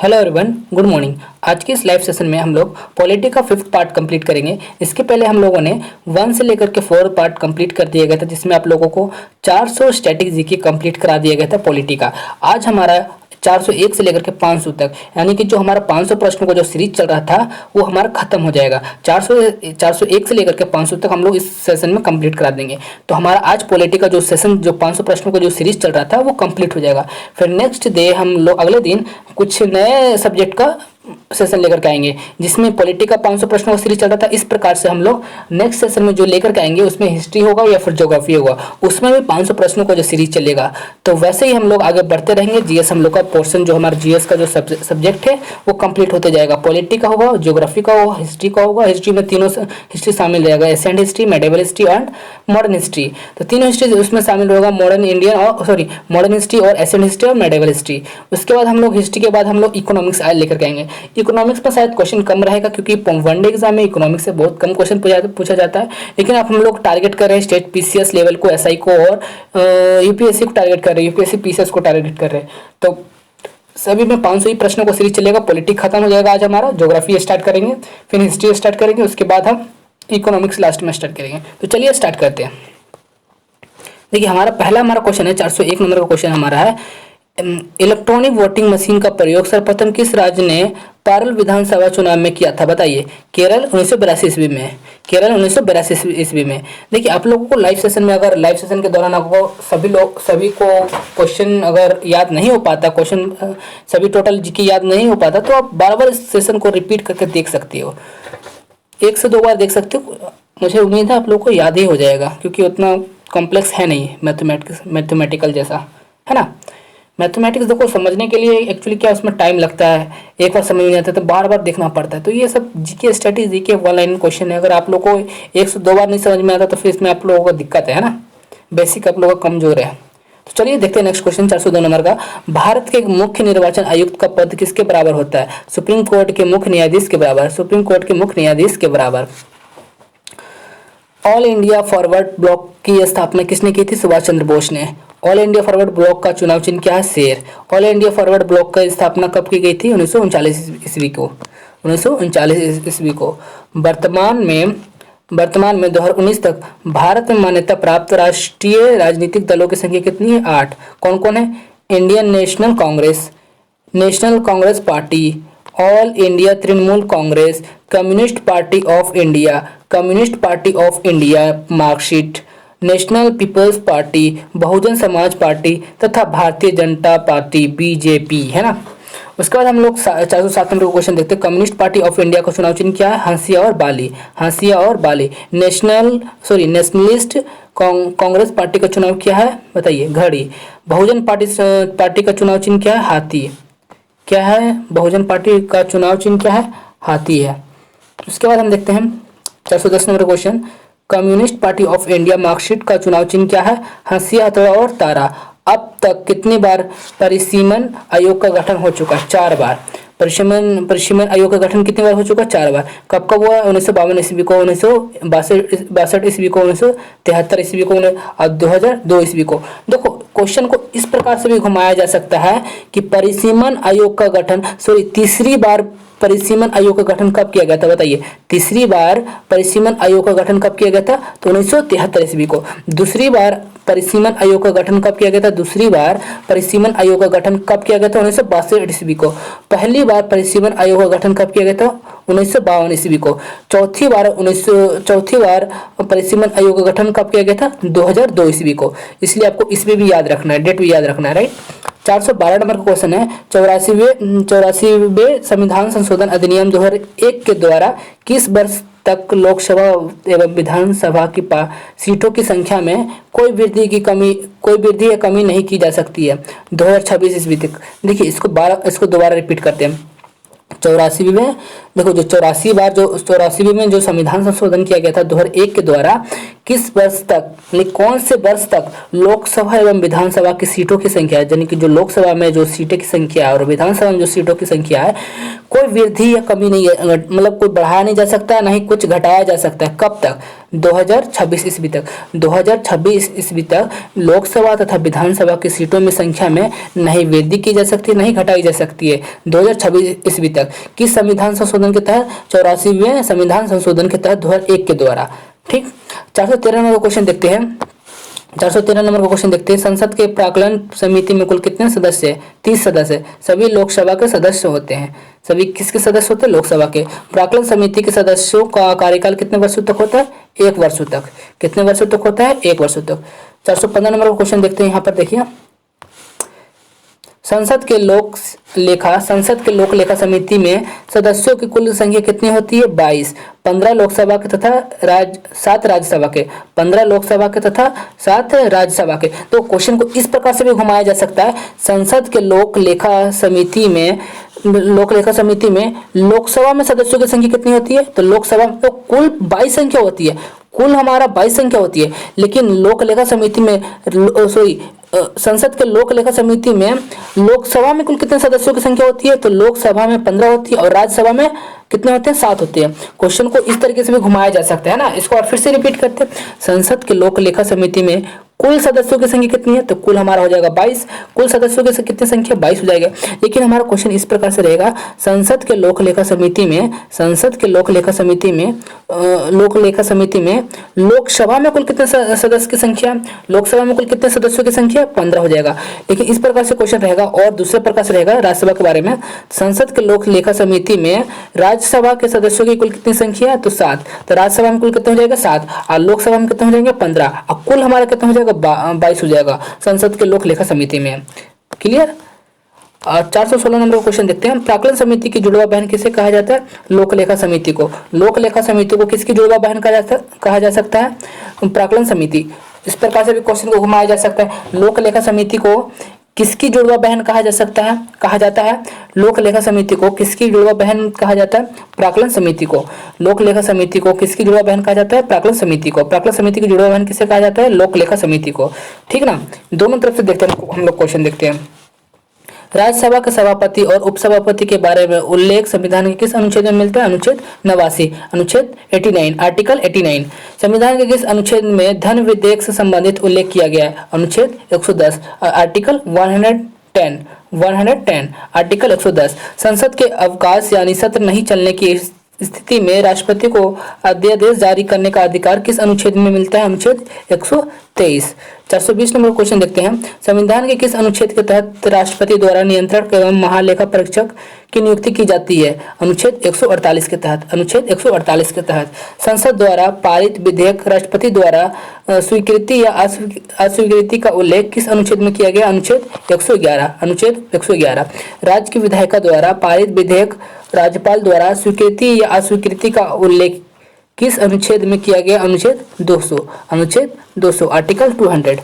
Hello everyone, good morning. आज के इस लाइव सेशन में हम लोग पॉलिटी का 5th पार्ट कंप्लीट करेंगे। इसके पहले हम लोगों ने 1 से लेकर के 4 पार्ट कंप्लीट कर दिया गया था, जिसमें आप लोगों को 400 स्टैटिक जीके कंप्लीट करा दिया गया था पॉलिटी का। आज हमारा 401 से लेकर के 500 तक, यानी कि जो हमारा 500 प्रश्नों का जो सीरीज चल रहा था वो हमारा खत्म हो जाएगा। 401 से लेकर के 500 तक हम लोग इस सेशन में कंप्लीट करा देंगे। तो हमारा आज पॉलिटी का जो सेशन, जो 500 प्रश्नों का जो सीरीज चल रहा था वो कंप्लीट हो जाएगा। फिर नेक्स्ट डे हम लोग अगले दिन कुछ नए सब्जेक्ट का सेशन लेकर के आएंगे, जिसमें पॉलिटी का 500 प्रश्नों का सीरीज चल रहा था। इस प्रकार से हम लोग नेक्स्ट सेशन में जो लेकर के आएंगे उसमें हिस्ट्री होगा या फिर ज्योग्राफी होगा, उसमें भी 500 प्रश्नों का जो सीरीज चलेगा। तो वैसे ही हम लोग आगे बढ़ते रहेंगे। जीएस हम लोग का पोर्शन, जो हमारा जीएस का जो सब्जेक्ट है वो कंप्लीट होते जाएगा। पॉलिटी का होगा, ज्योग्राफी का होगा, हिस्ट्री का होगा। हिस्ट्री में तीनों हिस्ट्री शामिल रहेगा, Asian history, medieval history and modern history. तो तीनों हिस्ट्री उसमें शामिल होगा, मॉडर्न इंडियन और मॉडर्न हिस्ट्री और एशियन हिस्ट्री और मेडिवल हिस्ट्री। उसके बाद हम लोग हिस्ट्री के बाद हम लोग इकोनॉमिक्स लेकर के आएंगे। इकोनॉमिक्स में शायद क्वेश्चन कम रहेगा, क्योंकि वनडे एग्जाम में इकोनॉमिक्स से बहुत कम क्वेश्चन पूछा जाता है। लेकिन अब हम लोग टारगेट कर रहे हैं स्टेट पीसीएस लेवल को, एसआई को और यूपीएससी को टारगेट कर रहे हैं, यूपीएससी पीसीएस को टारगेट कर रहे हैं। तो सभी में 500 ही प्रश्नों का सीरीज चलेगा। पॉलिटिक्स खत्म हो जाएगा आज हमारा, ज्योग्राफी स्टार्ट करेंगे, फिर हिस्ट्री स्टार्ट करेंगे, उसके बाद हम इकोनॉमिक्स लास्ट में स्टार्ट करेंगे। तो चलिए स्टार्ट करते हैं। देखिए हमारा क्वेश्चन है, 401 नंबर का क्वेश्चन हमारा है, इलेक्ट्रॉनिक वोटिंग मशीन का प्रयोग सर्वप्रथम किस राज्य ने पारल विधानसभा चुनाव में किया था? बताइए। केरल 1982 ईस्वी में। केरल 1982 ईस्वी में। देखिए आप लोगों को लाइव सेशन में, अगर लाइव सेशन के दौरान आपको सभी को क्वेश्चन अगर याद नहीं हो पाता, क्वेश्चन सभी टोटल जीके याद नहीं हो पाता, तो आप बार बार इस सेशन को रिपीट करके देख सकते हो, 1 से 2 बार देख सकते हो। मुझे उम्मीद है आप लोगों को याद ही हो जाएगा, क्योंकि उतना कॉम्प्लेक्स है नहीं मैथमेटिकल जैसा, है ना। मैथमेटिक्स देखो समझने के लिए एक्चुअली क्या उसमें टाइम लगता है, एक बार समझ नहीं आता तो बार बार देखना पड़ता है। तो ये सब GK study, GK 1 line question है। अगर आप लोग को 1 से 2 बार नहीं समझ में आता तो फिर इसमें आप लोगों को दिक्कत है ना, बेसिक आप लोगों का कमजोर है। तो चलिए देखते हैं नेक्स्ट क्वेश्चन, 402 नंबर का। भारत के मुख्य निर्वाचन आयुक्त का पद किसके बराबर होता है? सुप्रीम कोर्ट के मुख्य न्यायाधीश के बराबर। सुप्रीम कोर्ट के मुख्य न्यायाधीश के बराबर। ऑल इंडिया फॉरवर्ड ब्लॉक की स्थापना किसने की थी? सुभाष चंद्र बोस ने। ऑल इंडिया फॉरवर्ड ब्लॉक का चुनाव चिन्ह क्या है? शेर। ऑल इंडिया फॉरवर्ड ब्लॉक का स्थापना कब की गई थी? 1939 ईस्वी को। 1939 ईस्वी को। वर्तमान में 2019 तक भारत में मान्यता प्राप्त राष्ट्रीय राजनीतिक दलों की संख्या कितनी है? 8। कौन कौन है? Indian National Congress, National Congress Party, All India Trinamool Congress, Communist Party of India, Communist Party of India Marxist, National People's Party, Bahujan Samaj Party तथा भारतीय जनता पार्टी बीजेपी, है ना। उसके बाद हम लोग 407 नंबर क्वेश्चन देखते हैं। कम्युनिस्ट पार्टी ऑफ इंडिया का चुनाव चिन्ह क्या है? हंसिया और बाली। हंसिया और बाली। नेशनलिस्ट कांग्रेस पार्टी का चुनाव क्या है? बताइए। घड़ी। बहुजन पार्टी का चुनाव चिन्ह क्या है? हाथी। क्या है? बहुजन पार्टी का चुनाव चिन्ह क्या है? हाथी है। उसके बाद हम देखते हैं 410 number question. Communist Party of India marksheet का चुनाव चिन्ह क्या है? हंसिया, हथौड़ा और तारा। अब तक कितनी बार परिसीमन आयोग का गठन हो चुका है? 4 बार। परिसीमन आयोग का गठन कितनी बार हो चुका? 4 बार। कब कब हुआ? 1952 ईस्वी को, 1962 ईस्वी को, 1973 ईस्वी को और 2002 ईस्वी को। देखो क्वेश्चन को इस प्रकार से भी घुमाया जा सकता है कि परिसीमन आयोग का गठन, तीसरी बार परिसीमन आयोग का गठन कब किया गया था? बताइए। तीसरी बार परिसीमन आयोग का गठन कब किया गया था? तो 1973 ईस्वी को। दूसरी बार परिसीमन आयोग का गठन कब किया गया था? दूसरी बार परिसीमन आयोग का गठन कब किया गया था? 1962 ईस्वी को। पहली बार परिसीमन आयोग का गठन कब किया गया था? 1952 ईस्वी को। चौथी बार परिसीमन आयोग का गठन कब किया गया था? 2002 ईस्वी को। इसलिए आपको इसमें भी याद रखना है, डेट भी याद रखना है, राइट। 412 नंबर का क्वेश्चन है। 84वें संविधान संशोधन अधिनियम 2001 के द्वारा किस वर्ष तक लोकसभा एवं विधानसभा की सीटों की संख्या में कोई वृद्धि या कमी नहीं की जा सकती है? 2026 ईस्वी तक। देखिए इसको दोबारा रिपीट करते हैं। 84 में देखो, जो 84 में जो संविधान संशोधन किया गया था 2001 के द्वारा, किस वर्ष तक, यानी कौन से वर्ष तक लोकसभा एवं विधानसभा की सीटों की संख्या है, यानी कि जो लोकसभा में जो सीटें की संख्या है और विधानसभा में जो सीटों की संख्या है, कोई वृद्धि या कमी नहीं है, मतलब कोई बढ़ाया नहीं जा सकता, ना ही कुछ घटाया जा सकता है। कब तक? 2026 ईस्वी तक। 2026 ईस्वी तक लोकसभा तथा विधानसभा की सीटों में संख्या में नहीं वृद्धि की जा सकती, नहीं घटाई जा सकती है। 2026 ईस्वी तक किस संविधान संशोधन के तहत? 84वें संविधान संशोधन के तहत 2001 के द्वारा। ठीक। 413 नंबर क्वेश्चन देखते हैं। 413 नंबर का क्वेश्चन देखते हैं। संसद के प्राक्कलन समिति में कुल कितने सदस्य हैं? 30 सदस्य। सभी लोकसभा के सदस्य होते हैं। सभी किसके सदस्य होते हैं? लोकसभा के। प्राक्कलन समिति के सदस्यों का कार्यकाल कितने वर्षों तक होता है? 1 वर्षों तक। कितने वर्षों तक होता है? 1 वर्षों तक। 415 नंबर का क्वेश्चन देखते हैं। यहाँ पर देखिए, संसद के लोक लेखा समिति में सदस्यों की कुल संख्या कितनी होती है? 22। 15 लोकसभा के तथा 7 राज्यसभा के। 15 लोकसभा के तथा 7 राज्यसभा के। तो क्वेश्चन को इस प्रकार से भी घुमाया जा सकता है। संसद के लोक लेखा समिति में लोकसभा में सदस्यों की संख्या कितनी होती है? तो लोकसभा में तो कुल 22 संख्या होती है, कुल हमारा 22 संख्या होती है। लेकिन लोक लेखा समिति में संसद के लोक लेखा समिति में लोकसभा में कुल कितने सदस्यों की संख्या होती है? तो लोकसभा में 15 होती है और राज्यसभा में कितने होते हैं? 7 होते हैं। क्वेश्चन को इस तरीके से भी घुमाया जा सकता है ना। इसको और फिर से रिपीट करते हैं। संसद के लोक लेखा समिति में कुल सदस्यों की संख्या कितनी है? तो कुल हमारा हो जाएगा 22। कुल सदस्यों की कितनी संख्या? 22 हो जाएगा। लेकिन हमारा क्वेश्चन इस प्रकार से रहेगा, संसद के लोक लेखा समिति में लोकसभा में कुल कितने सदस्य की संख्या? लोकसभा में कुल कितने सदस्यों की संख्या? 15 हो जाएगा। लेकिन इस प्रकार से क्वेश्चन रहेगा। और दूसरे प्रकार से रहेगा राज्यसभा के बारे में। संसद के लोक लेखा समिति में राज्यसभा के सदस्यों की कुल कितनी संख्या है? तो 7। तो राज्यसभा में कुल कितने हो जाएगा? 7। और लोकसभा में कितने हो जाएंगे? 15। और कुल हमारा कितना हो जाएगा? 22 हो जाएगा संसद के लोक लेखा समिति में। क्लियर। 416 नंबर का क्वेश्चन देखते हैं। प्राक्कलन समिति की जुड़वा बहन किसे कहा जाता है? लोक लेखा समिति को। लोक लेखा समिति को किसकी जुड़वा बहन कहा जा सकता है? प्राक्कलन समिति। इस प्रकार से भी क्वेश्चन को घुमाया जा सकता है। लोक लेखा समिति को किसकी जुड़वा बहन कहा जाता है? लोक लेखा समिति को किसकी जुड़वा बहन कहा जाता है? प्राक्कलन समिति को। लोक लेखा समिति को किसकी जुड़वा बहन कहा जाता है? प्राक्कलन समिति को। प्राक्कलन समिति की जुड़वा बहन किसे कहा जाता है? लोक लेखा समिति को। ठीक ना। दोनों तरफ से देखते हैं, हम लोग क्वेश्चन देखते हैं। राज्यसभा के सभापति और उपसभापति के बारे में उल्लेख संविधान के किस अनुच्छेद में मिलता है? अनुच्छेद 89, अनुच्छेद 89, आर्टिकल 89। संविधान के किस अनुच्छेद में धन विधेयक से संबंधित उल्लेख किया गया है? अनुच्छेद 110, आर्टिकल 110, आर्टिकल 110। संसद के अवकाश यानी सत्र नहीं चलने की स्थिति में राष्ट्रपति को अध्यादेश जारी करने का अधिकार किस अनुच्छेद में मिलता है? अनुच्छेद 123। 420 नंबर क्वेश्चन देखते हैं। संविधान के किस अनुच्छेद के तहत राष्ट्रपति द्वारा नियंत्रक एवं महालेखा परीक्षक की नियुक्ति की जाती है? अनुच्छेद 148 के तहत। अनुच्छेद 148 के तहत संसद द्वारा पारित विधेयक राष्ट्रपति द्वारा स्वीकृति या अस्वीकृति का उल्लेख किस अनुच्छेद में किया गया? अनुच्छेद 111, अनुच्छेद 111। राज्य की विधायिका द्वारा पारित विधेयक राज्यपाल द्वारा स्वीकृति या अस्वीकृति का उल्लेख किस अनुच्छेद में किया गया? अनुच्छेद 200, अनुच्छेद 200, आर्टिकल 200।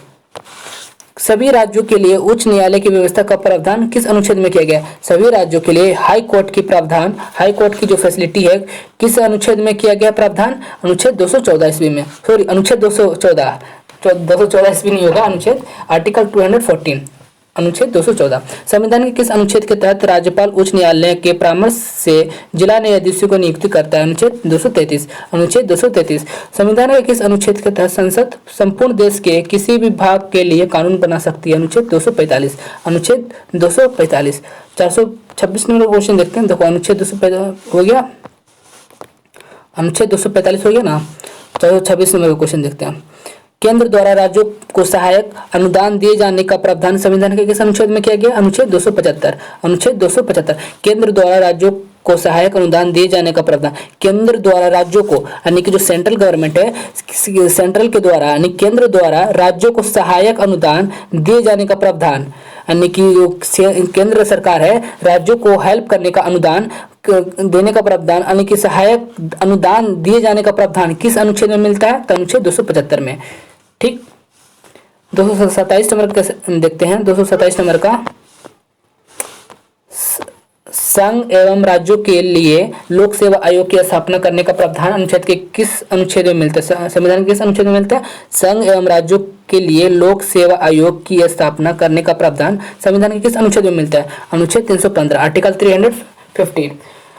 सभी राज्यों के लिए उच्च न्यायालय की व्यवस्था का प्रावधान किस अनुच्छेद में किया गया? सभी राज्यों के लिए हाई कोर्ट की प्रावधान, हाई कोर्ट की जो फैसिलिटी है किस अनुच्छेद में किया गया प्रावधान? अनुच्छेद 214 ईस्वी में। सॉरी, अनुच्छेद 214 ईस्वी नहीं होगा, अनुच्छेद आर्टिकल 214, अनुच्छेद 214। संविधान के किस अनुच्छेद के तहत राज्यपाल उच्च न्यायालय के परामर्श से जिला न्यायाधीशों को नियुक्ति करता है? अनुच्छेद 233, अनुच्छेद 233। संविधान के किस अनुच्छेद के तहत संसद संपूर्ण देश के किसी भी भाग के लिए कानून बना सकती है? अनुच्छेद 245, अनुच्छेद 245। 426 नंबर क्वेश्चन देखते हैं। देखो, अनुच्छेद 245 हो गया, अनुच्छेद 245 हो गया ना। 426 नंबर क्वेश्चन देखते हैं। केंद्र द्वारा राज्यों को सहायक अनुदान दिए जाने का प्रावधान संविधान के किस अनुच्छेद में किया गया? अनुच्छेद 275, अनुच्छेद 275। केंद्र द्वारा राज्यों को सहायक अनुदान दिए जाने का प्रावधान, केंद्र द्वारा राज्यों को, यानी कि जो सेंट्रल गवर्नमेंट है, सेंट्रल के द्वारा यानी केंद्र द्वारा राज्यों को सहायक अनुदान दिए जाने का प्रावधान, यानी कि जो केंद्र सरकार है राज्यों को हेल्प करने का अनुदान देने का प्रावधान, यानी कि सहायक अनुदान दिए जाने का प्रावधान किस अनुच्छेद में मिलता है? तो अनुच्छेद 275 में। ठीक। 227 नंबर का देखते हैं। 227 नंबर का संघ एवं राज्यों के लिए लोक सेवा आयोग की स्थापना करने का प्रावधान अनुच्छेद के किस अनुच्छेद में मिलता है? संविधान के किस अनुच्छेद में मिलता है? संघ एवं राज्यों के लिए लोक सेवा आयोग की स्थापना करने का प्रावधान संविधान के किस अनुच्छेद में मिलता है? अनुच्छेद 315 आर्टिकल 315।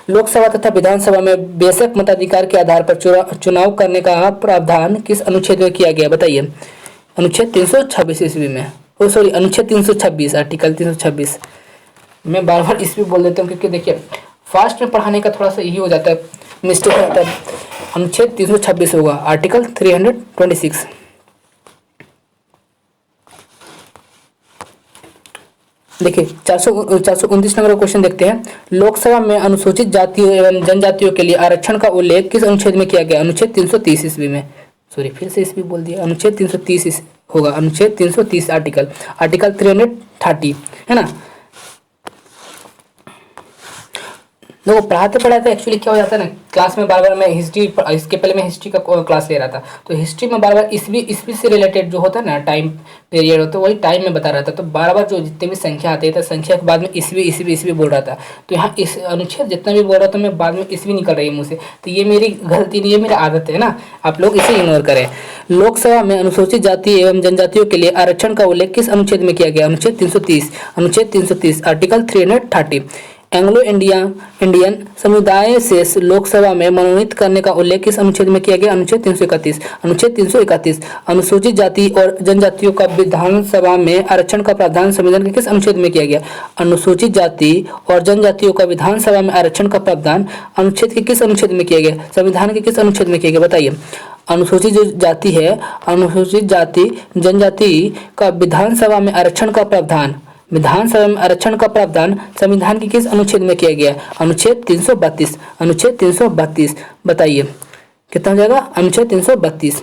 लोकसभा तथा विधानसभा में बेशक मताधिकार के आधार पर चुनाव करने का प्रावधान किस अनुच्छेद में किया गया? बताइए। अनुच्छेद 326 ईस्वी में, ओ सॉरी, अनुच्छेद 326 आर्टिकल 326। मैं बार बार ईस्वी बोल देता हूँ क्योंकि देखिए फास्ट में पढ़ाने का थोड़ा सा यही हो जाता है, मिस्टेक हो जाता है। अनुच्छेद 326 होगा आर्टिकल 326। देखिए 429 नंबर का क्वेश्चन देखते हैं। लोकसभा में अनुसूचित जातियों एवं जनजातियों के लिए आरक्षण का उल्लेख किस अनुच्छेद में किया गया? अनुच्छेद 330 ईस्वी में, सॉरी फिर से ईस्वी बोल दिया, अनुच्छेद 330 होगा, अनुच्छेद 330 आर्टिकल 330 है ना। देखो पढ़ाते पढ़ाते एक्चुअली क्या हो जाता है ना, क्लास में बार बार मैं हिस्ट्री, इसके पहले मैं हिस्ट्री का क्लास ले रहा था, तो हिस्ट्री में बार बार ईस्वी से रिलेटेड जो होता है ना टाइम पीरियड होता है, वही टाइम में बता रहा था, तो बार बार जो जितने भी संख्या आते थे संख्या के बाद में ईस्वी बोल रहा था। तो यहाँ इस अनुच्छेद जितना भी बोल रहा था मैं बाद में ईस्वी निकल रही है मुझसे, तो ये मेरी गलती नहीं है, मेरी आदत है ना, आप लोग इसे इग्नोर करें। लोकसभा में अनुसूचित जाति एवं जनजातियों के लिए आरक्षण का उल्लेख किस अनुच्छेद में किया गया? अनुच्छेद 330, अनुच्छेद 330 आर्टिकल 330। एंग्लो इंडियन समुदाय से लोकसभा में मनोनीत करने का उल्लेख किस अनुच्छेद में किया गया? अनुच्छेद 331, अनुच्छेद 331। अनुसूचित जाति और जनजातियों का विधानसभा में आरक्षण का प्रावधान संविधान के किस अनुच्छेद में किया गया? अनुसूचित जाति और जनजातियों का विधानसभा में आरक्षण का प्रावधान अनुच्छेद के किस अनुच्छेद में किया गया? संविधान के किस अनुच्छेद में किया गया? बताइए। अनुसूचित जो जाति है, अनुसूचित जाति जनजाति का विधानसभा में आरक्षण का प्रावधान, विधानसभा में आरक्षण का प्रावधान संविधान के किस अनुच्छेद में किया गया? अनुच्छेद 332, अनुच्छेद 332। बताइए कितना हो जाएगा? अनुच्छेद 332।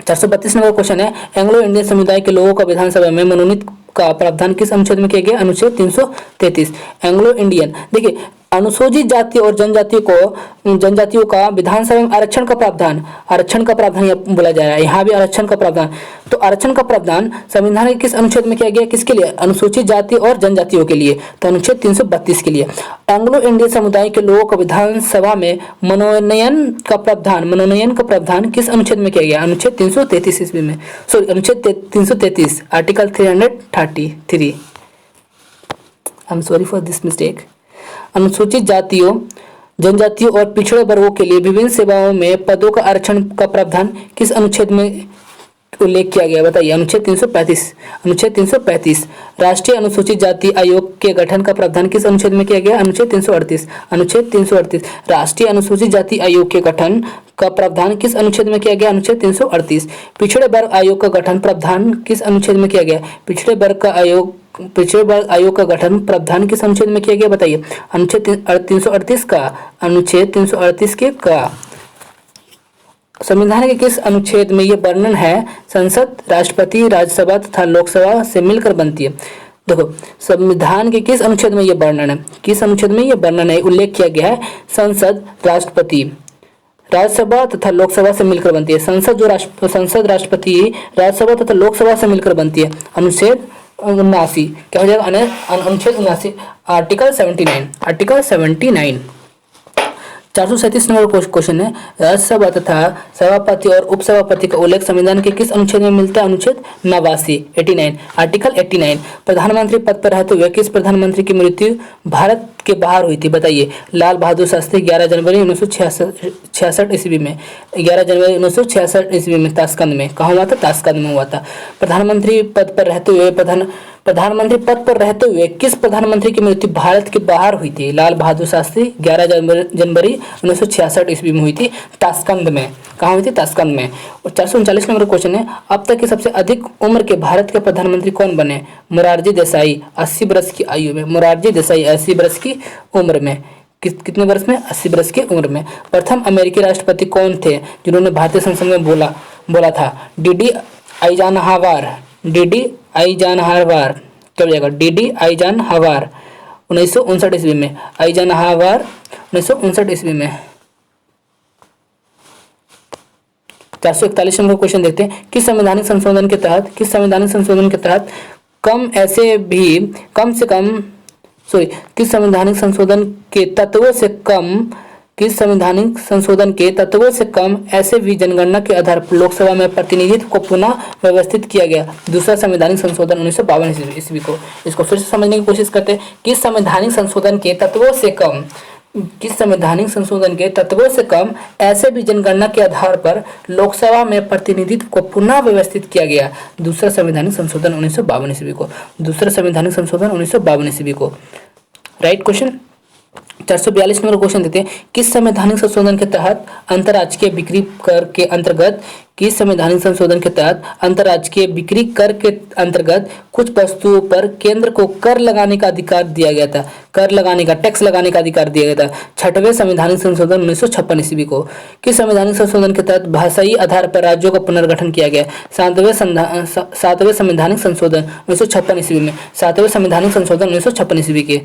432 नंबर क्वेश्चन है, एंग्लो इंडियन समुदाय के लोगों का विधानसभा में मनोनीत का प्रावधान किस अनुच्छेद में किया गया? अनुच्छेद 333। एंग्लो इंडियन, देखिए अनुसूचित जाति और जनजातियों का विधानसभा में आरक्षण का प्रावधान बोला जा रहा है, यहाँ भी आरक्षण का प्रावधान। तो आरक्षण का प्रावधान संविधान के किस अनुच्छेद में किया गया? किसके लिए? अनुसूचित जाति और जनजातियों के लिए, तो अनुच्छेद 332 के लिए। एंग्लो इंडियन समुदाय के लोगों को विधानसभा में मनोनयन का प्रावधान किस अनुच्छेद में किया गया? अनुच्छेद 333 ईस्वी में, सॉरी अनुच्छेद 333 article 333। I am sorry for this mistake. अनुसूचित जातियों, जनजातियों और पिछड़े वर्गों के लिए विभिन्न सेवाओं में पदों का आरक्षण का प्रावधान किस अनुच्छेद में उल्लेख किया गया? बताइए। अनुच्छेद 335, अनुच्छेद 335। राष्ट्रीय अनुसूचित जाति आयोग के गठन का प्रावधान किस अनुच्छेद में किया गया? अनुच्छेद 338, अनुच्छेद 338। राष्ट्रीय अनुसूचित जाति आयोग के गठन का प्रावधान किस अनुच्छेद में किया गया? अनुच्छेद 338। पिछड़े वर्ग आयोग का गठन प्रावधान किस अनुच्छेद में किया गया? पिछड़े वर्ग आयोग का गठन प्रावधान किस अनुच्छेद में किया गया? बताइए। अनुच्छेद 338 का, अनुच्छेद 338 के का। संविधान के किस अनुच्छेद में यह वर्णन है? संसद, राष्ट्रपति, राज्यसभा तथा लोकसभा से मिलकर बनती है। देखो संविधान के किस अनुच्छेद में यह वर्णन है? किस अनुच्छेद में यह वर्णन है, उल्लेख किया गया है? संसद, राष्ट्रपति, राज्यसभा तथा लोकसभा से मिलकर बनती है। संसद, राष्ट्रपति, राज्यसभा तथा लोकसभा से मिलकर बनती है। अनुच्छेद 79 क्या हो जाएगा? अनुच्छेद 79 आर्टिकल 79, आर्टिकल 79। 437 नंबर क्वेश्चन है, राज्यसभा तथा सभापति और उपसभापति का उल्लेख संविधान के किस अनुच्छेद में मिलता है? अनुच्छेद 89 आर्टिकल 89। प्रधानमंत्री पद पर रहते हुए किस प्रधानमंत्री की मृत्यु भारत के बाहर हुई थी? बताइए। लाल बहादुर शास्त्री 11 जनवरी 1966 ईस्वी में, 11 जनवरी 1966 ईस्वी में ताशकंद में। कहाँ हुआ था? ताशकंद में हुआ था। प्रधानमंत्री पद पर रहते हुए किस प्रधानमंत्री की मृत्यु भारत के बाहर हुई थी? लाल बहादुर शास्त्री 11 जनवरी 1966 ईस्वी में हुई थी, ताशकंद में। कहाँ हुई थी? ताशकंद में। और 439 नंबर क्वेश्चन है, अब तक के सबसे अधिक उम्र के भारत के प्रधानमंत्री कौन बने? मोरारजी देसाई 80 वर्ष की आयु में। मोरारजी देसाई 80 वर्ष की उम्र में। कितने वर्ष में? 80 वर्ष की उम्र में। प्रथम अमेरिकी राष्ट्रपति कौन थे जिन्होंने भारतीय संसद में बोला था? डीडी आइजनहावर, डीडी आइजनहावर, क्या हो जाएगा? डीडी आइजनहावर 1959 ईस्वी में, आइजनहावर 1959 ईस्वी में। 441 नंबर क्वेश्चन देखते हैं, किस संवैधानिक संशोधन के तहत कम से कम सॉरी किस संवैधानिक संशोधन के तत्वों से कम किस संवैधानिक संशोधन के तत्वों से कम ऐसे भी जनगणना के आधार पर लोकसभा में प्रतिनिधित्व को पुनः व्यवस्थित किया गया। दूसरा संवैधानिक संशोधन 1952 ईस्वी को। इसको फिर से समझने की कोशिश करते हैं। किस संवैधानिक संशोधन के तत्वों से कम किस संवैधानिक संशोधन के तत्वों से कम ऐसे भी जनगणना के आधार पर लोकसभा में प्रतिनिधित्व को पुनः व्यवस्थित किया गया। दूसरा संवैधानिक संशोधन 1952 ईस्वी को। दूसरा संवैधानिक संशोधन 1952 ईस्वी को। Right question. 442 नंबर क्वेश्चन देते हैं। किस संवैधानिक संशोधन के तहत अंतर्राज्यीय बिक्री कर के अंतर्गत किस संवैधानिक संशोधन के तहत अंतर्राज्यीय बिक्री कर के अंतर्गत कुछ वस्तुओं पर केंद्र को कर लगाने का अधिकार दिया गया था। कर लगाने का, टैक्स लगाने का अधिकार दिया गया था। छठवें संवैधानिक संशोधन 1956 ईस्वी को। किस संवैधानिक संशोधन के तहत भाषाई आधार पर राज्यों का पुनर्गठन किया गया। सातवें संवैधानिक संशोधन 1956 ईस्वी में। सातवें संवैधानिक संशोधन 1956 ईस्वी के।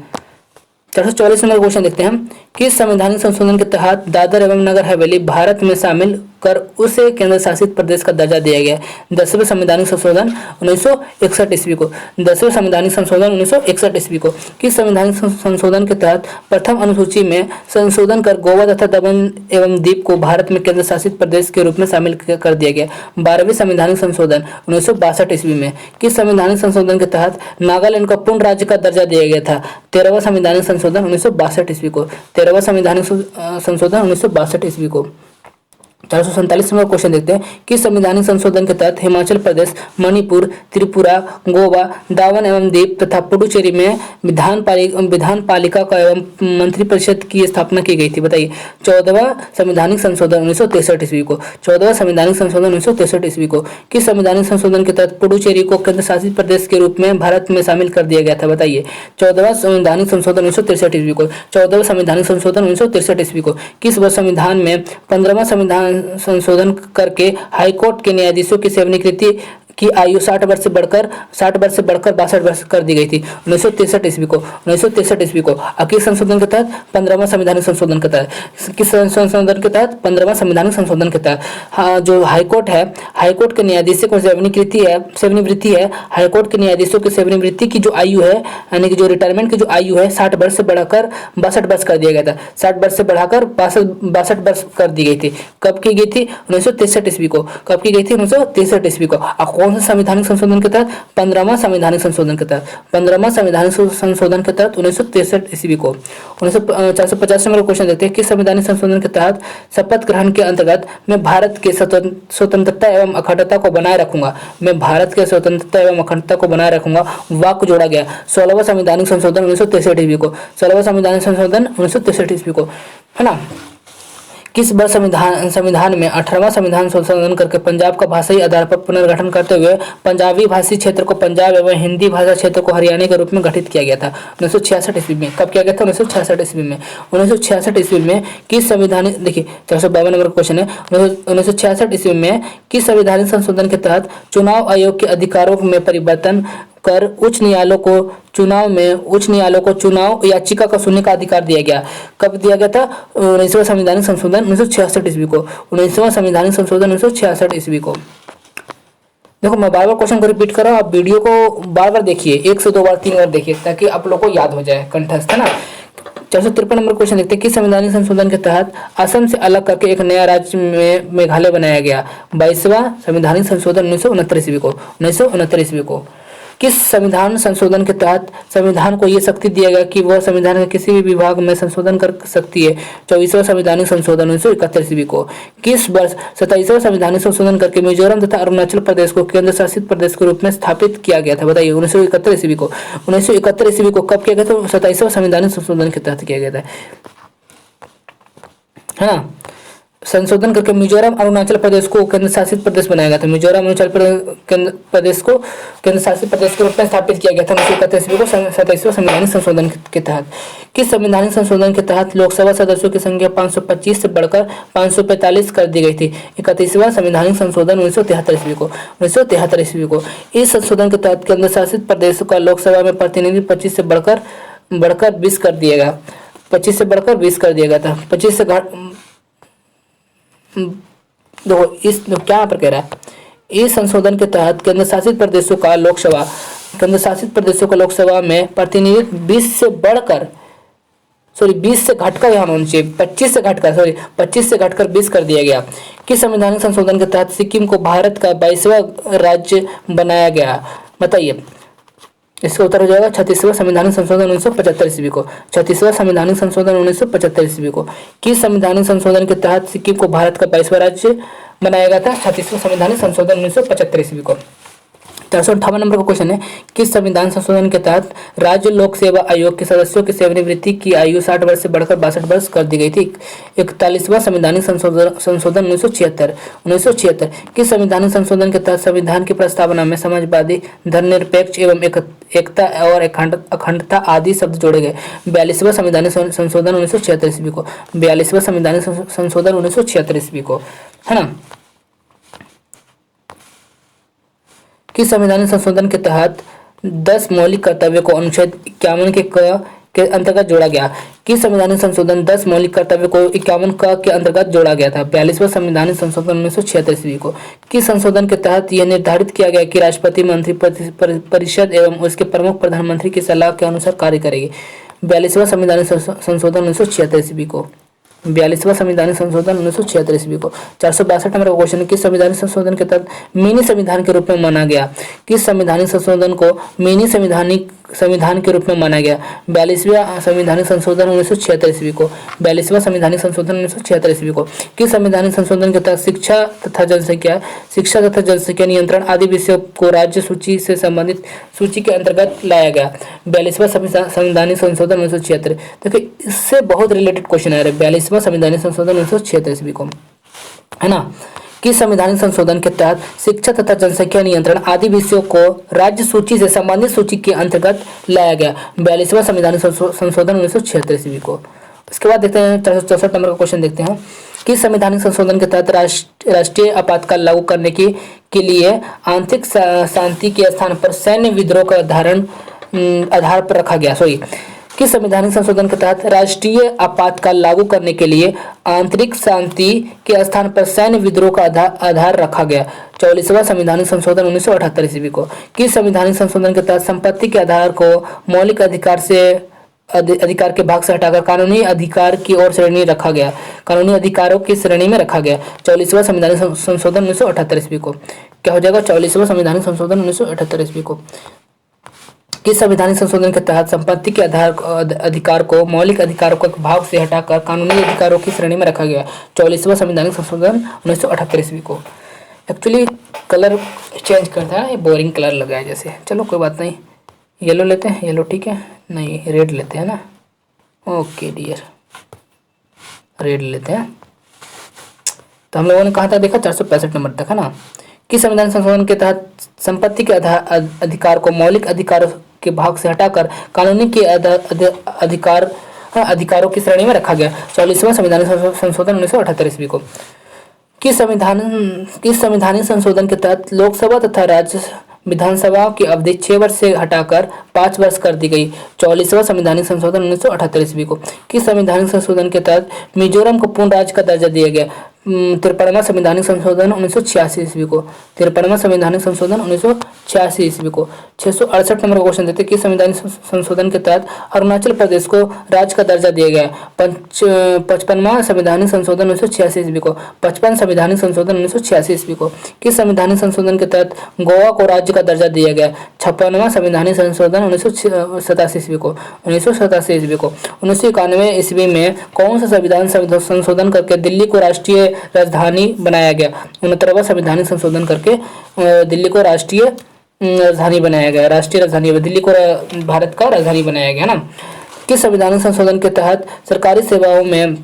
444 नंबर क्वेश्चन देखते हैं हम। किस संवैधानिक संशोधन के तहत दादर एवं नगर हवेली भारत में शामिल कर उसे केंद्र शासित प्रदेश का दर्जा दिया गया। 10वें संवैधानिक संशोधन 1961 ईस्वी को। 10वें संवैधानिक संशोधन 1961 ईस्वी को। किस संवैधानिक संशोधन के तहत प्रथम अनुसूची में संशोधन कर गोवा तथा दमन एवं दीप को भारत में केंद्र शासित प्रदेश के रूप में शामिल कर दिया गया। 12वें संवैधानिक संशोधन 1962 ईस्वी में। किस संवैधानिक संशोधन के तहत नागालैंड को पूर्ण राज्य का दर्जा दिया गया था। 13वां संवैधानिक संशोधन 1962 ईस्वी को। 13वां संवैधानिक संशोधन 1962 ईस्वी को। 447 नंबर क्वेश्चन देखते हैं। किस संवैधानिक संशोधन के तहत हिमाचल प्रदेश, मणिपुर, त्रिपुरा, गोवा, दामन एवं दीप तथा पुडुचेरी में विधान पालिका का एवं मंत्रिपरिषद की स्थापना की गई थी। बताइए। 14वां संवैधानिक संशोधन 1963 ईस्वी को। 14वां संवैधानिक संशोधन 1963 ईस्वी को। किस संवैधानिक संशोधन के तहत पुडुचेरी को केंद्र शासित प्रदेश के रूप में भारत में शामिल कर दिया गया था। बताइए। 14वां संवैधानिक संशोधन 1963 ईस्वी को। 14वां संवैधानिक संशोधन 1963 ईस्वी को। किस वर्ष संविधान में 15वां संविधान संशोधन करके हाईकोर्ट के न्यायाधीशों की सेवानिवृत्ति की आयु 60 वर्ष से बढ़कर 62 वर्ष कर दी गई थी। 1963 ईस्वी को। 1963 ईस्वी को। किस संशोधन के तहत 15वां संवैधानिक संशोधन के तहत किस संशोधन के तहत 15वां संवैधानिक संशोधन के तहत जो हाईकोर्ट है, हाईकोर्ट के न्यायाधीशों को सेवानिवृत्ति है, हाईकोर्ट के न्यायाधीशों की सेवानिवृत्ति की जो आयु है, यानी कि जो रिटायरमेंट की जो आयु है 60 वर्ष से बढ़ाकर 62 वर्ष कर दिया गया था। 60 वर्ष से बढ़ाकर 62 वर्ष कर दी गई थी। कब की गई थी? 1963 ईस्वी को। कब की गई थी? 1963 ईस्वी को। कौन सा संवैधानिक संशोधन के तहत? 15वां संवैधानिक संशोधन के तहत। 15वां संवैधानिक संशोधन के तहत 1963 ईस्वी को। 450 नंबर क्वेश्चन देखते हैं। किस संवैधानिक संशोधन के तहत शपथ ग्रहण के अंतर्गत मैं भारत के स्वतंत्रता एवं अखंडता को बनाए रखूंगा, मैं भारत के स्वतंत्रता एवं अखंडता को बनाए रखूंगा वाक्य जोड़ा गया? 16वां संवैधानिक संशोधन 1963 ईस्वी को। 16वां संवैधानिक संशोधन 1963 ईस्वी को, है ना। किस वर्ष संविधान में 18वां संविधान संशोधन करके पंजाब का भाषाई आधार पर पुनर्गठन करते हुए पंजाबी भाषी क्षेत्र को पंजाब एवं हिंदी भाषा क्षेत्र को हरियाणा के रूप में गठित किया गया था? 1966 ईस्वी में। कब किया गया था? 1966 ईस्वी में। 1966 ईस्वी में किस संविधानिक, देखिए 452 नंबर क्वेश्चन है। 1966 ईस्वी में किस संवैधानिक संशोधन के तहत चुनाव आयोग के अधिकारों में परिवर्तन कर उच्च न्यायालयों को चुनाव याचिका का सुनने का अधिकार दिया गया? कब दिया गया था? 19वां संवैधानिक संशोधन 1966 ईस्वी को। 19वां संवैधानिक संशोधन 1966 ईस्वी को। देखो मैं बार बार क्वेश्चन को रिपीट कर रहा हूँ, आप वीडियो को बार बार देखिए, 1 से 2 बार 3 बार देखिए ताकि आप लोग को याद हो जाए, कंठस्थ, है ना। 453 नंबर क्वेश्चन देखते हैं। किस संवैधानिक संशोधन के तहत असम से अलग करके एक नया राज्य में मेघालय बनाया गया? 22वां संवैधानिक संशोधन 1969 ईस्वी को। 1969 ईस्वी को। किस संविधान संशोधन के तहत संविधान को यह शक्ति दिया गया कि वह संविधान के किसी भी विभाग में संशोधन कर सकती है? 24वां संवैधानिक संशोधन 1971 ईस्वी को। किस वर्ष 27वां संवैधानिक संशोधन करके मिजोरम तथा अरुणाचल प्रदेश को केंद्र शासित प्रदेश के रूप में स्थापित किया गया था? बताइए। 1971 ईस्वी को। 1971 ईस्वी को कब किया गया था? 27वां संवैधानिक संशोधन के तहत किया गया था, है ना। संशोधन करके मिजोरम अरुणाचल प्रदेश को केंद्र शासित प्रदेश बनाया गया था। मिजोरम अरुणाचल प्रदेश को केंद्र शासित प्रदेश के रूप में स्थापित किया गया था 1971 ईस्वी को 27वां संवैधानिक संशोधन के तहत। किस संवैधानिक संशोधन के तहत लोकसभा सदस्यों की संख्या 525 से बढ़कर 545 कर दी गई थी? 31वां संवैधानिक संशोधन 1973 ईस्वी को। 1973 ईस्वी को। इस संशोधन के तहत केंद्र शासित प्रदेशों का लोकसभा में प्रतिनिधित्व 25 से बढ़कर 20 कर दिया गया। 25 से बढ़कर 20 कर दिया गया था। 25 से देखो इस क्या यहाँ पर कह रहा है, इस संशोधन के तहत केंद्र शासित प्रदेशों का लोकसभा केंद्र शासित प्रदेशों को लोकसभा में प्रतिनिधित्व 20 से घटकर यहाँ होना चाहिए, 25 से घटकर 20 कर दिया गया। किस संवैधानिक संशोधन के तहत सिक्किम को भारत का 22वां राज्य बनाया गया? बताइए। इसका उत्तर हो जाएगा 36वां संवैधानिक संशोधन 1975 ईस्वी को। 36वां संवैधानिक संशोधन 1975 ईस्वी को। किस संवैधानिक संशोधन के तहत सिक्किम को भारत का 22वां राज्य बनाया गया था? 36वां संवैधानिक संशोधन 1975 ईस्वी को। 458 नंबर का क्वेश्चन है, किस संविधान संशोधन के तहत राज्य लोक सेवा आयोग के सदस्यों की सेवानिवृत्ति की आयु 60 वर्ष से बढ़कर 62 वर्ष कर दी गई थी? 41वां संवैधानिक संशोधन 1976। किस संवैधानिक संशोधन के तहत संविधान की प्रस्तावना में समाजवादी, धर्मनिरपेक्ष एवं एकता और अखंडता आदि शब्द जोड़े गए? 42वां संवैधानिक संशोधन 1976 ईस्वी को। 42वां संवैधानिक संशोधन 1976 ईस्वी को, है ना। किस संवैधानिक संशोधन के तहत 10 मौलिक कर्तव्यों को अनुच्छेद 51 के अंतर्गत जोड़ा गया? किस संवैधानिक संशोधन 10 मौलिक कर्तव्यों को 51 के अंतर्गत जोड़ा गया था? 42वां संवैधानिक संशोधन 1976 ईस्वी को। किस संशोधन के तहत यह निर्धारित किया गया कि राष्ट्रपति मंत्रिपरिषद एवं उसके प्रमुख प्रधानमंत्री की सलाह के अनुसार कार्य करेगी? 42वां संवैधानिक संशोधन 1976 ईस्वी को। 42वां संवैधानिक संशोधन 1976 ईस्वी को। 462 नंबर का क्वेश्चन, किस संवैधानिक संशोधन के तहत मिनी संविधान के रूप में माना गया? किस संवैधानिक संशोधन को मिनी संविधान के रूप में माना गया? 42वां संवैधानिक संशोधन 1976 ईस्वी को। 42वां संवैधानिक संशोधन 1976 ईस्वी को। किस संवैधानिक संशोधन के तहत शिक्षा तथा जनसंख्या नियंत्रण आदि विषयों को राज्य सूची से संबंधित सूची के अंतर्गत लाया गया? 42वां संवैधानिक संशोधन 1976। देखिए, इससे बहुत रिलेटेड क्वेश्चन आ रहा है। 42वां संवैधानिक संशोधन 1976 ईस्वी को, है ना। किस संवैधानिक संशोधन के तहत शिक्षा तथा जनसंख्या नियंत्रण आदि विषयों को राज्य सूची से संबंधित सूची के अंतर्गत लाया गया? 42वां संवैधानिक संशोधन 1976 ईस्वी को। इसके बाद देखते हैं 464 नंबर का क्वेश्चन देखते हैं, किस संवैधानिक संशोधन के तहत राष्ट्रीय आपातकाल लागू करने के लिए आंतरिक शांति के स्थान पर सैन्य विद्रोह का आधार पर रखा गया? किस संवैधानिक संशोधन के तहत राष्ट्रीय आपातकाल लागू करने के लिए आंतरिक शांति के स्थान पर सैन्य विद्रोह का आधार रखा गया? 44वां संवैधानिक संशोधन 1978 ईस्वी को। किस संवैधानिक संशोधन के तहत संपत्ति के आधार को मौलिक अधिकार के भाग से हटाकर कानूनी अधिकार की ओर श्रेणी रखा गया? कानूनी अधिकारों की श्रेणी में रखा गया। 44वां संवैधानिक संशोधन 1978 ईस्वी को। क्या हो जाएगा? 44वां संवैधानिक संशोधन 1978 ईस्वी को। किस संवैधानिक संशोधन के तहत संपत्ति के अधिकार को मौलिक अधिकारों के भाग से हटाकर कानूनी अधिकारों की श्रेणी में रखा गया? 44वां संवैधानिक संशोधन 1978 ईस्वी को। एक्चुअली कलर चेंज करता है, ये बोरिंग कलर लगा है जैसे। चलो कोई बात नहीं, येलो लेते हैं। येलो ठीक है, नहीं रेड लेते हैं ना। ओके डियर, रेड लेते हैं। तो हम लोगों ने कहा था, देखा 465 नंबर तक, है ना। किस संविधान संशोधन के तहत संपत्ति के अधिकार को मौलिक अधिकारों के भाग से हटाकर कानूनी के अधिकारों की श्रेणी में रखा गया? 44वां संविधान संशोधन 1978 ईस्वी को। किस संवैधानिक संशोधन के तहत लोकसभा तथा राज्य विधानसभा की अवधि 6 वर्ष से हटाकर 5 वर्ष कर दी गई? 44वां संवैधानिक संशोधन 1978 ईस्वी को। किस संवैधानिक संशोधन के तहत मिजोरम को पूर्ण राज्य का दर्जा दिया गया? 53वां संवैधानिक संशोधन 1986 ईस्वी को। 53वां संवैधानिक संशोधन 1986 ईस्वी को। 668 नंबर का क्वेश्चन देते हैं, किस संवैधानिक संशोधन के तहत अरुणाचल प्रदेश को राज्य का दर्जा दिया गया? 55वां संवैधानिक संशोधन 1986 ईस्वी को। 55 संवैधानिक संशोधन 1986 ईस्वी को। किस संवैधानिक संशोधन के तहत गोवा को राज्य का दर्जा दिया गया? 56वां संवैधानिक संशोधन 1987 ईस्वी को। 1987 ईस्वी को। 1991 ईस्वी में कौन सा संविधान संशोधन करके दिल्ली को राष्ट्रीय राजधानी बनाया गया? 69वां संवैधानिक संशोधन करके दिल्ली को राष्ट्रीय राजधानी बनाया गया। राष्ट्रीय राजधानी, दिल्ली को भारत का राजधानी बनाया गया ना। किस संवैधानिक संशोधन के तहत सरकारी सेवाओं में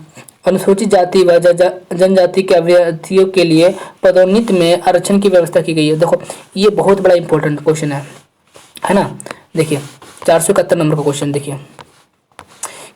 अनुसूचित जाति व जनजाति के अभ्यर्थियों के लिए पदोन्नति में आरक्षण की व्यवस्था की गई है? देखो ये बहुत बड़ा इंपॉर्टेंट क्वेश्चन है ना। देखिए 471 नंबर का क्वेश्चन देखिए,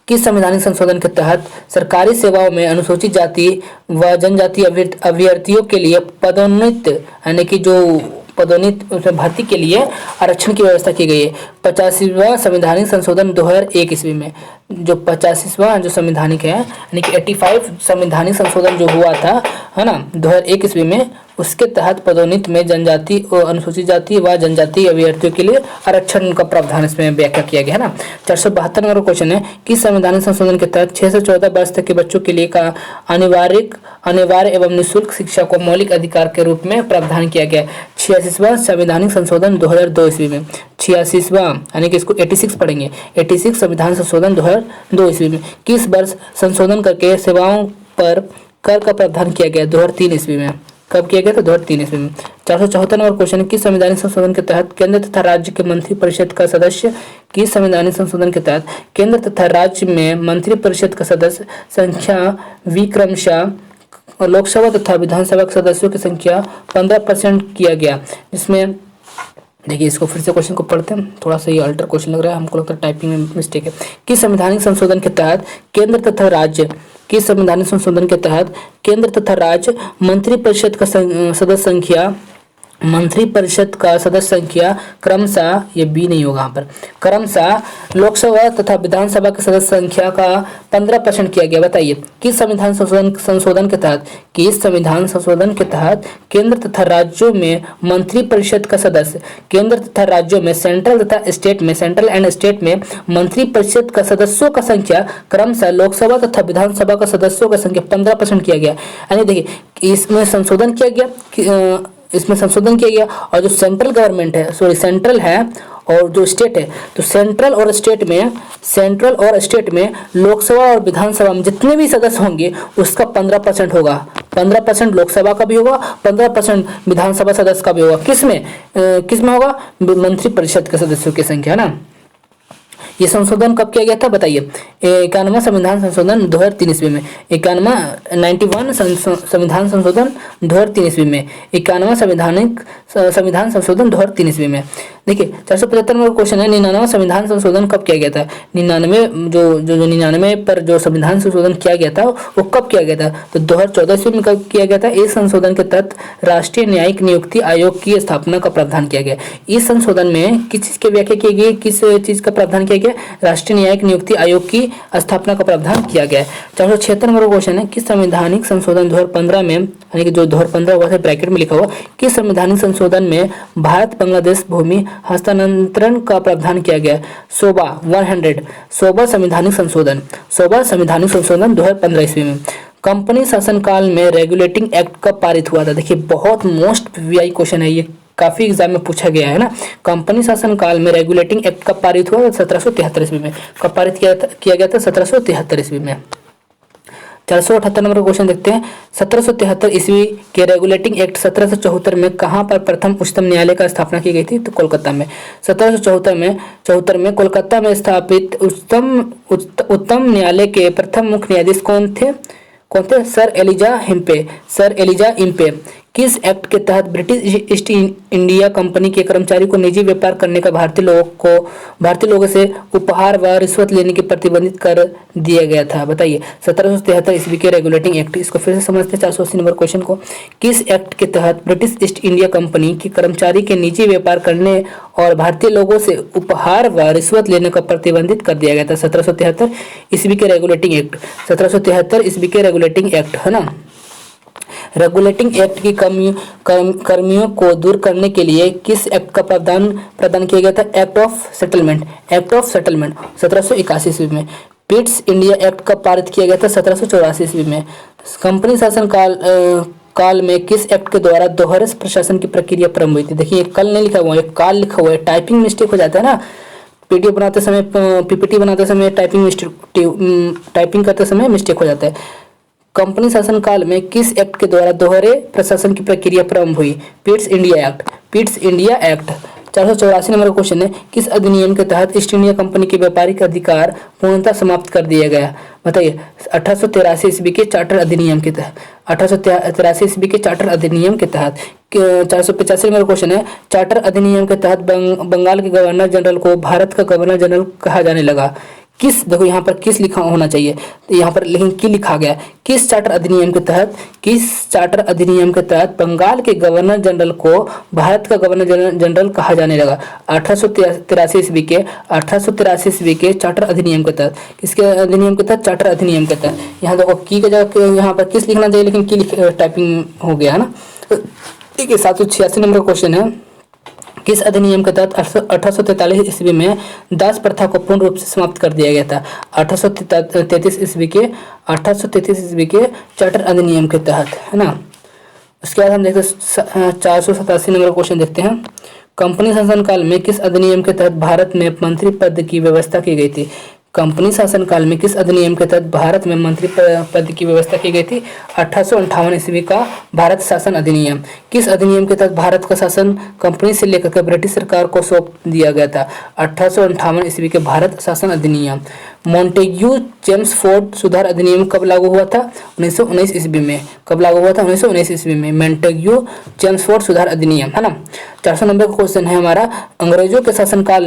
किस संवैधानिक संशोधन के तहत सरकारी सेवाओं में अनुसूचित जाति व जनजाति अभ्यर्थियों के लिए पदोन्नति यानी कि जो पदोन्नति उसमें भर्ती के लिए आरक्षण की व्यवस्था की गई है? 85वां संवैधानिक संशोधन 2001 ईस्वी में। जो 85वां जो संवैधानिक है यानी कि 85 संवैधानिक संशोधन जो हुआ था, है ना, 2001 ईस्वी में उसके तहत पदोन्नति में जनजाति और अनुसूचित जाति व जनजाति अभ्यर्थियों के लिए आरक्षण का प्रावधान इसमें व्याख्या किया गया है ना। 472 नंबर क्वेश्चन है कि संवैधानिक संशोधन के तहत 6 से 14 वर्ष तक के बच्चों के लिए का अनिवार्य एवं निःशुल्क शिक्षा को मौलिक अधिकार के रूप में प्रावधान किया गया। 86वां संवैधानिक संशोधन 2002 ईस्वी में, 86वां यानी कि इसको 86 पढ़ेंगे, 86 संविधान संशोधन 2002 ईस्वी में किस वर्ष संशोधन करके सेवाओं पर कर का प्रावधान किया गया? 2003 ईस्वी में। कब किया गया था? 2003 ईस्वी में। 474 नंबर क्वेश्चन है कि संवैधानिक संशोधन के तहत केंद्र तथा राज्य के मंत्री परिषद का सदस्य की संवैधानिक संशोधन के तहत केंद्र तथा राज्य में मंत्री परिषद का सदस्य संख्या विक्रमशः लोकसभा तथा विधानसभा के सदस्यों की संख्या 15% किया गया, जिसमें देखिए इसको फिर से क्वेश्चन को पढ़ते हैं, थोड़ा सा ये अल्टर क्वेश्चन लग रहा है, हमको लगता है टाइपिंग में मिस्टेक है। कि संवैधानिक संशोधन के तहत केंद्र तथा राज्य की संवैधानिक संशोधन के तहत केंद्र तथा राज्य मंत्री परिषद का सदस्य संख्या क्रमशः, ये बी नहीं होगा यहाँ पर, क्रमशः लोकसभा तथा विधानसभा के सदस्य संख्या का 15% किया गया। बताइए किस संविधान संशोधन के तहत केंद्र तथा राज्यों में मंत्री परिषद का सदस्य, केंद्र तथा राज्यों में सेंट्रल एंड स्टेट में मंत्री परिषद का सदस्यों का संख्या क्रमशः लोकसभा तथा विधानसभा का सदस्यों का संख्या 15% किया गया। यानी देखिए इसमें संशोधन किया गया और जो सेंट्रल है और जो स्टेट है, तो सेंट्रल और स्टेट में लोकसभा और विधानसभा में जितने भी सदस्य होंगे उसका 15% होगा। 15% लोकसभा का भी होगा, 15% विधानसभा सदस्य का भी होगा। किसमें होगा? मंत्री परिषद के सदस्यों की संख्या ना। ये संशोधन कब किया गया था? बताइए। 91वां संविधान संशोधन 2003 ईस्वी में, 91 संविधान संशोधन 2003 ईस्वी में, 91वां संविधान संशोधन 2003 ईस्वी में। देखिए 475 नंबर क्वेश्चन है, 99वां संविधान संशोधन कब किया गया था? 99 पर जो संविधान संशोधन किया गया था वो कब किया गया था? तो 2014 ईस्वी में कब किया गया था? इस संशोधन के तहत राष्ट्रीय न्यायिक नियुक्ति आयोग की स्थापना का प्रावधान किया गया। इस संशोधन में किस चीज की व्याख्या की गई? किस चीज का प्रावधान किया गया? राष्ट्रीय न्यायिक नियुक्ति आयोग की स्थापना का प्रावधान किया गया। 476 नंबर क्वेश्चन है कि संवैधानिक संशोधन 2015 में, यानी कि जो 2015 हुआ है ब्रैकेट में लिखा हुआ, कि संवैधानिक संशोधन में भारत बांग्लादेश भूमि हस्तांतरण का प्रावधान किया गया। सोबा संवैधानिक संशोधन 2015 ईस्वी में। कंपनी शासनकाल में रेगुलेटिंग एक्ट कब पारित हुआ था? देखिए बहुत मोस्ट वीआई क्वेश्चन है ये, काफी एग्जाम में पूछा गया है ना। कंपनी शासन काल में रेगुलेटिंग एक्ट कब पारित हुआ? 1773 ईस्वी में। कब पारित किया गया था? 1773 ईस्वी में। 478 नंबर क्वेश्चन देखते हैं। 1773 ईस्वी के रेगुलेटिंग एक्ट 1774 में कहाँ पर प्रथम उच्चतम न्यायालय का स्थापना की गई थी? तो कोलकाता में। 1774 में कोलकाता में स्थापित उच्चतम न्यायालय के प्रथम मुख्य न्यायाधीश कौन थे? Sir Elijah Impey. किस एक्ट के तहत ब्रिटिश ईस्ट इंडिया कंपनी के कर्मचारी को निजी व्यापार करने का भारतीय लोगों से उपहार व रिश्वत लेने की प्रतिबंधित कर दिया गया था? बताइए। 1773 ईस्वी के रेगुलेटिंग एक्ट। इसको फिर से समझते हैं 480 नंबर क्वेश्चन को। किस एक्ट के तहत ब्रिटिश ईस्ट इंडिया कंपनी के कर्मचारी के निजी व्यापार करने और भारतीय लोगों से उपहार व रिश्वत लेने का प्रतिबंधित कर दिया गया था? 1773 ईस्वी के रेगुलेटिंग एक्ट। 1773 ईस्वी के रेगुलेटिंग एक्ट है ना। रेगुलेटिंग एक्ट की कमियों को दूर करने के लिए किस एक्ट का प्रदान किया गया था? एक्ट ऑफ सेटलमेंट 1781 ईस्वी में। पिट्स इंडिया एक्ट कब पारित किया गया था? 1784 ईस्वी में। कंपनी शासन काल में किस एक्ट के द्वारा दोहरे प्रशासन की प्रक्रिया प्रारंभ हुई थी? देखिए कल नहीं लिखा हुआ है, काल लिखा हुआ है, टाइपिंग मिस्टेक हो जाता है ना। पीडीएफ बनाते समय, पीपीटी बनाते समय टाइपिंग करते समय मिस्टेक हो जाता है। कंपनी शासन काल में किस एक्ट के द्वारा दोहरे प्रशासन की प्रक्रिया प्रारंभ हुई? Pitt's India act. 484 number question है, किस अधिनियम के तहत ईस्ट इंडिया कंपनी के व्यापारिक अधिकार पूर्णतः समाप्त कर दिया गया? बताइए। 1883 ईस्वी के चार्टर अधिनियम के तहत। 1883 ईस्वी के चार्टर अधिनियम के तहत। 485 नंबर क्वेश्चन है, चार्टर अधिनियम के तहत बंगाल के गवर्नर जनरल को भारत का गवर्नर जनरल कहा जाने लगा। देखो यहाँ पर किस लिखा होना चाहिए, तो यहाँ पर लेकिन की लिखा गया। किस चार्टर अधिनियम के तहत बंगाल के गवर्नर जनरल को भारत का गवर्नर जनरल कहा जाने लगा? 1883 ईस्वी के चार्टर अधिनियम के तहत। किसके अधिनियम के तहत? चार्टर अधिनियम के तहत। यहाँ देखो की का जगह यहाँ पर किस लिखना चाहिए, लेकिन की टाइपिंग हो गया है ना। ठीक है, 786 नंबर का क्वेश्चन है, किस अधिनियम के तहत 1843 ईस्वी में दास प्रथा को पूर्ण रूप से समाप्त कर दिया गया था? 1833 ईस्वी के चार्टर अधिनियम के तहत, है ना। उसके बाद हम देखते हैं 487 नंबर क्वेश्चन देखते हैं, कंपनी शासनकाल में किस अधिनियम के तहत भारत में मंत्री पद की व्यवस्था की गई थी? कंपनी शासनकाल में किस अधिनियम के तहत भारत में मंत्री पद की व्यवस्था की गई थी? 1858 ईस्वी का भारत शासन अधिनियम। किस अधिनियम के तहत भारत का शासन कंपनी से लेकर के ब्रिटिश सरकार को सौंप दिया गया था? 1858 ईस्वी के भारत शासन अधिनियम। मॉन्टेग्यू चेम्सफोर्ड सुधार अधिनियम कब लागू हुआ था? 1919 ईस्वी में। कब लागू हुआ था? 1919 ईस्वी में। मॉन्टेग्यू चेम्सफोर्ड सुधार अधिनियम, है ना। 490 का क्वेश्चन है हमारा, अंग्रेजों के शासनकाल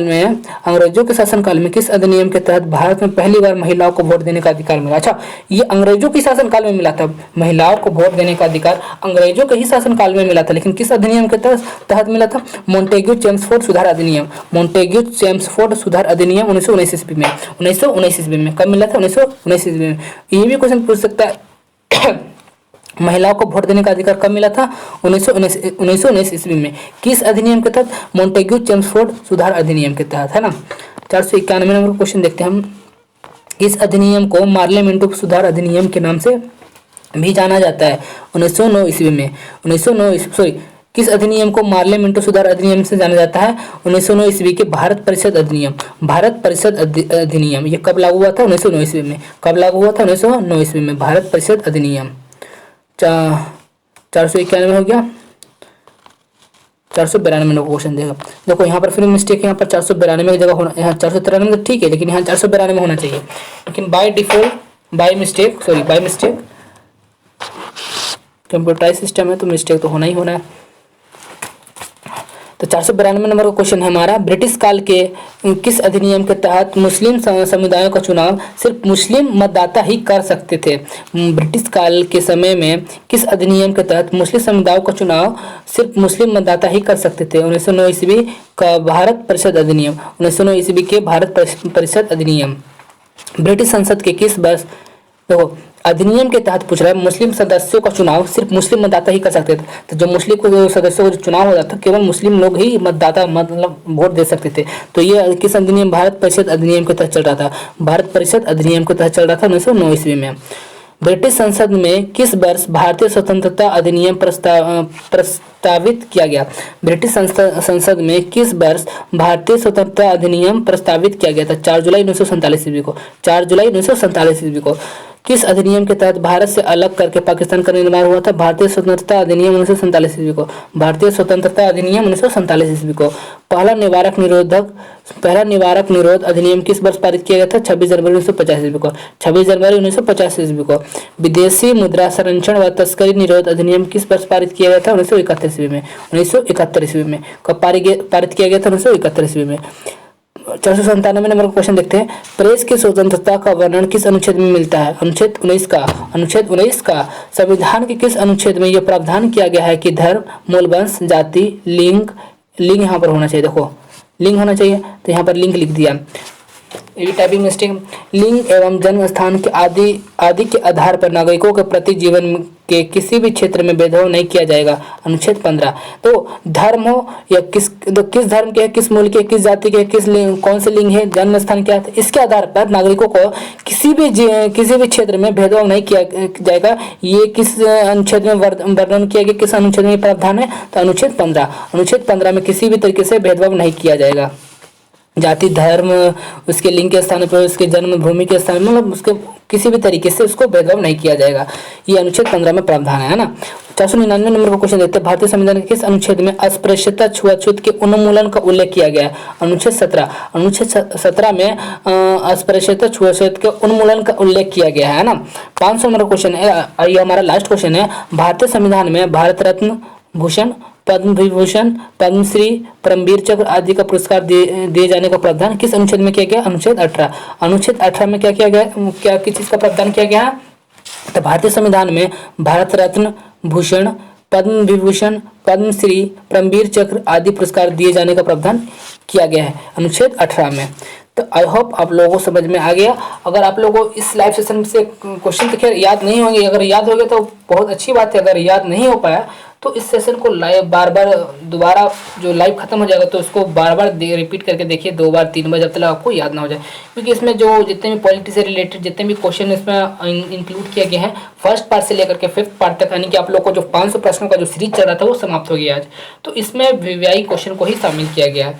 में किस अधिनियम के तहत भारत में पहली बार महिलाओं को वोट देने का अधिकार मिला? अच्छा, ये अंग्रेजों के शासनकाल में मिला था, महिलाओं को वोट देने का अधिकार अंग्रेजों के ही शासनकाल में मिला था, लेकिन किस अधिनियम के तहत मिला था? मॉन्टेग्यू चेम्सफोर्ड सुधार अधिनियम। मॉन्टेग्यू चेम्सफोर्ड सुधार अधिनियम 1919 ईस्वी में। 1919 ईस्वी में। कब मिला था? 1919 ईस्वी में। ये भी क्वेश्चन पूछ सकता है महिलाओं को वोट देने का अधिकार कब मिला था? 1919 ईस्वी में। किस अधिनियम के तहत? मॉन्टेग्यू चेम्सफोर्ड सुधार अधिनियम के तहत, है ना। 491 नंबर क्वेश्चन देखते हैं हम, इस अधिनियम को मार्ले मिंटो सुधार अधिनियम के नाम से भी जाना जाता है? 1909 ईस्वी में। 1909 किस अधिनियम को मार्ले मिंटो सुधार अधिनियम से जाना जाता है? 1909 ईस्वी के भारत परिषद अधिनियम। भारत परिषद अधिनियम ये कब लागू हुआ था? 1909 ईस्वी में। कब लागू हुआ था? 1909 ईस्वी में। भारत परिषद अधिनियम। 491 हो गया। 492 नंबर क्वेश्चन देगा। देखो यहाँ पर फिर मिस्टेक है, यहाँ पर 492 की जगह होना, यहाँ 493 तो ठीक है, लेकिन यहाँ 492 होना चाहिए, लेकिन by default by mistake computerised system है तो मिस्टेक तो होना ही होना है। तो 492 नंबर का क्वेश्चन है हमारा, ब्रिटिश काल के किस अधिनियम के तहत मुस्लिम समुदायों का चुनाव सिर्फ मुस्लिम मतदाता ही कर सकते थे? ब्रिटिश काल के समय में किस अधिनियम के तहत मुस्लिम समुदायों का चुनाव सिर्फ मुस्लिम मतदाता ही कर सकते थे? 1909 ईस्वी का भारत परिषद अधिनियम। 1909 ईस्वी के भारत परिषद अधिनियम। ब्रिटिश संसद के किस वर्ष, देखो अधिनियम के तहत पूछ रहा है, मुस्लिम सदस्यों का चुनाव सिर्फ मुस्लिम मतदाता ही कर सकते थे, तो जो मुस्लिम सदस्यों का चुनाव होता था केवल मुस्लिम लोग ही मतदाता मतलब वोट दे सकते थे। तो ये किस अधिनियम? भारत परिषद अधिनियम के तहत चल रहा था। भारत परिषद अधिनियम के तहत चल रहा था 1909 ईस्वी में। ब्रिटिश संसद में किस वर्ष भारतीय स्वतंत्रता अधिनियम प्रस्तावित किया गया? ब्रिटिश संसद में किस वर्ष भारतीय स्वतंत्रता अधिनियम प्रस्तावित किया गया था? 4 जुलाई 1947 ईस्वी को। 4 जुलाई 1947 ईस्वी को। किस अधिनियम के तहत भारत से अलग करके पाकिस्तान का निर्माण हुआ था? भारतीय स्वतंत्रता अधिनियम 1947 ईस्वी को। भारतीय स्वतंत्रता अधिनियम 1947 ईस्वी को। पहला निवारक निरोध अधिनियम किस वर्ष पारित किया गया था? 26 जनवरी 1950 ईस्वी को। 26 जनवरी 1950 ईस्वी को। विदेशी मुद्रा संरक्षण व तस्करी निरोध अधिनियम किस वर्ष पारित किया गया था? 1971 ईस्वी में। 1971 ईस्वी में। कब पारित किया गया था? 1971 ईस्वी में। 497 नंबर क्वेश्चन देखते हैं, प्रेस की स्वतंत्रता का वर्णन किस अनुच्छेद में मिलता है? अनुच्छेद 19 का। संविधान के किस अनुच्छेद में यह प्रावधान किया गया है कि धर्म, मूल वंश, जाति, लिंग यहाँ पर होना चाहिए, देखो लिंग होना चाहिए तो यहाँ पर लिंग लिख दिया, ये भी टाइपिंग मिस्टेक। लिंग एवं जन्म स्थान के आदि के आधार पर नागरिकों के प्रति जीवन के किसी भी क्षेत्र में भेदभाव नहीं किया जाएगा। अनुच्छेद 15। तो धर्म हो या किस धर्म के, किस मूल के, किस जाति के, कौन से लिंग है, जन्म स्थान क्या है, इसके आधार पर नागरिकों को किसी भी क्षेत्र में भेदभाव नहीं किया जाएगा। ये किस अनुच्छेद में वर्णन किया गया, किस अनुच्छेद में प्रावधान है? तो अनुच्छेद 15। अनुच्छेद 15 में किसी भी तरीके से भेदभाव नहीं किया जाएगा। जाति, धर्म, उसके लिंग के स्थान पर, उसके जन्मभूमि के स्थान, मतलब उसके किसी भी तरीके से उसको भेदभाव नहीं किया जाएगा। ये अनुच्छेद 15 में प्रावधान है ना। 499 नंबर का क्वेश्चन देखते हैं, भारतीय संविधान के किस अनुच्छेद में अस्पृश्यता छुआछूत के उन्मूलन का उल्लेख किया गया है? अनुच्छेद 17। अनुच्छेद 17 में अस्पृश्यता छुआछूत के उन्मूलन का उल्लेख किया गया है ना। 500 नंबर क्वेश्चन है, ये हमारा लास्ट क्वेश्चन है, भारतीय संविधान में भारत रत्न भूषण, पद्म विभूषण, पद्मश्री, परमवीर चक्र आदि का पुरस्कार दिए जाने का प्रावधान किस अनुच्छेद में किया गया? अनुच्छेद 18। अनुच्छेद 18 में क्या किया गया, किस चीज का प्रावधान किया गया? तो भारतीय संविधान में भारत रत्न भूषण, पद्म विभूषण, पद्मश्री, परमवीर चक्र आदि पुरस्कार दिए जाने का प्रावधान किया गया है अनुच्छेद 18 में। तो आई होप आप लोगों को समझ में आ गया। अगर आप लोगों को इस लाइव सेशन से क्वेश्चन तो खैर याद नहीं होंगे, अगर याद हो गए तो बहुत अच्छी बात है। अगर याद नहीं हो पाया तो इस सेशन को लाइव बार बार दोबारा, जो लाइव खत्म हो जाएगा तो उसको बार बार रिपीट करके देखिए, 2 बार 3 बार, जब तक आपको याद ना हो जाए। क्योंकि इसमें जो जितने भी पॉलिटी से रिलेटेड जितने भी क्वेश्चन इसमें इंक्लूड किए गए हैं, फर्स्ट पार्ट से लेकर के 5th पार्ट तक, यानी कि आप लोग को जो 500 प्रश्नों का जो सीरीज चल रहा था वो समाप्त हो गया आज। तो इसमें वीवीआई क्वेश्चन को ही शामिल किया गया है।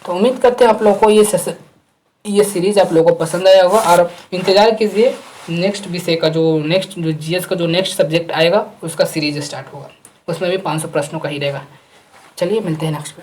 तो उम्मीद करते हैं आप लोगों को ये सीरीज आप लोगों को पसंद आया होगा, और इंतज़ार कीजिए नेक्स्ट विषय का, जो जीएस का जो नेक्स्ट सब्जेक्ट आएगा उसका सीरीज स्टार्ट होगा, उसमें भी 500 प्रश्नों का ही रहेगा। चलिए मिलते हैं नेक्स्ट पे।